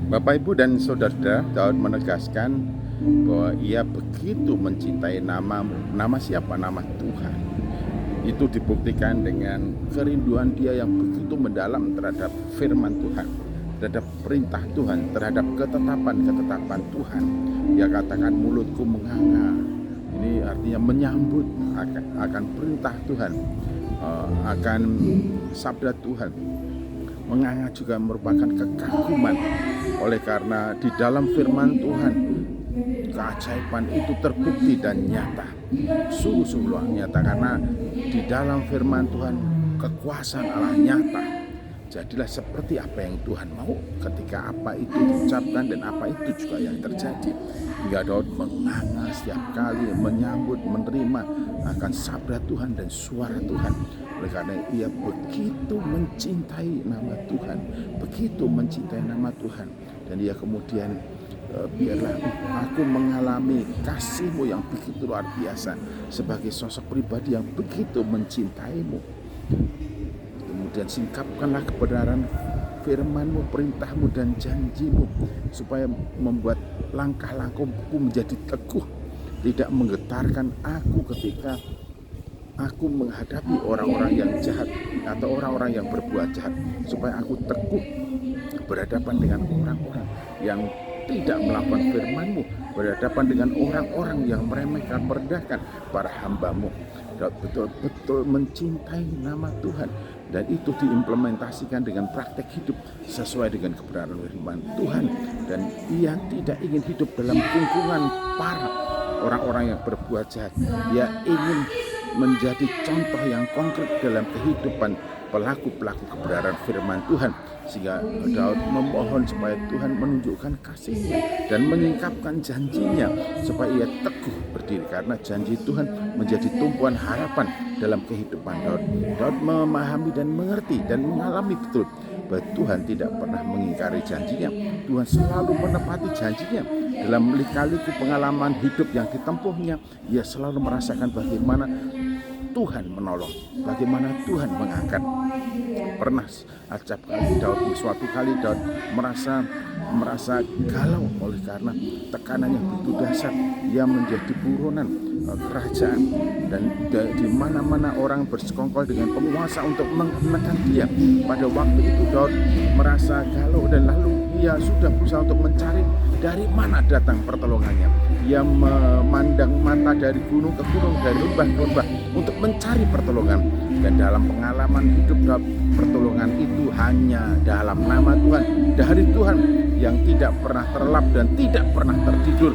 Bapak, Ibu, dan saudara, Daud menegaskan bahwa ia begitu mencintai namamu. Nama siapa? Nama Tuhan. Itu dibuktikan dengan kerinduan dia yang begitu mendalam terhadap firman Tuhan, terhadap perintah Tuhan, terhadap ketetapan-ketetapan Tuhan. Dia katakan mulutku menganga. Ini artinya menyambut akan perintah Tuhan, akan sabda Tuhan. Menganga juga merupakan kekaguman, oleh karena di dalam firman Tuhan keajaiban itu terbukti dan nyata, sungguh-sungguh nyata, karena di dalam firman Tuhan kekuasaan Allah nyata. Jadilah seperti apa yang Tuhan mau ketika apa itu diucapkan dan apa itu juga yang terjadi. Hingga Daud menganga setiap kali menyambut, menerima akan sabda Tuhan dan suara Tuhan. Oleh karena ia begitu mencintai nama Tuhan, begitu mencintai nama Tuhan. Dan ia kemudian, biarlah aku mengalami kasih-Mu yang begitu luar biasa sebagai sosok pribadi yang begitu mencintaimu. Kemudian singkapkanlah kebenaran firman-Mu, perintah-Mu, dan janji-Mu, supaya membuat langkah-langkahku menjadi teguh, tidak menggetarkan aku ketika aku menghadapi orang-orang yang jahat atau orang-orang yang berbuat jahat, supaya aku teguh berhadapan dengan orang-orang yang tidak melakukan firman-Mu, berhadapan dengan orang-orang yang meremehkan, merendahkan para hamba-Mu. Daud betul-betul mencintai nama Tuhan, dan itu diimplementasikan dengan praktek hidup sesuai dengan kebenaran firman Tuhan. Dan ia tidak ingin hidup dalam lingkungan para orang-orang yang berbuat jahat. Ia ingin menjadi contoh yang konkret dalam kehidupan pelaku-pelaku kebenaran firman Tuhan, sehingga Daud memohon supaya Tuhan menunjukkan kasih-Nya dan menyingkapkan janji-Nya supaya ia teguh berdiri, karena janji Tuhan menjadi tumpuan harapan dalam kehidupan Daud. Daud memahami dan mengerti dan mengalami betul bahwa Tuhan tidak pernah mengingkari janji-Nya. Tuhan selalu menepati janji-Nya. Dalam lika-liku pengalaman hidup yang ditempuhnya, ia selalu merasakan bagaimana Tuhan menolong, bagaimana Tuhan mengangkat. Pernah acap kali suatu kali Daud merasa galau oleh karena tekanan yang begitu dahsyat. Ia menjadi buronan kerajaan, dan di mana-mana orang bersekongkol dengan penguasa untuk menekan dia. Pada waktu itu Daud merasa galau, dan lalu ia sudah berusaha untuk mencari dari mana datang pertolongannya. Ia memandang mata dari gunung ke gunung, dari lembah ke lembah untuk mencari pertolongan. Dan dalam pengalaman hidup Daud, pertolongan itu hanya dalam nama Tuhan, dari Tuhan yang tidak pernah terlelap dan tidak pernah tertidur.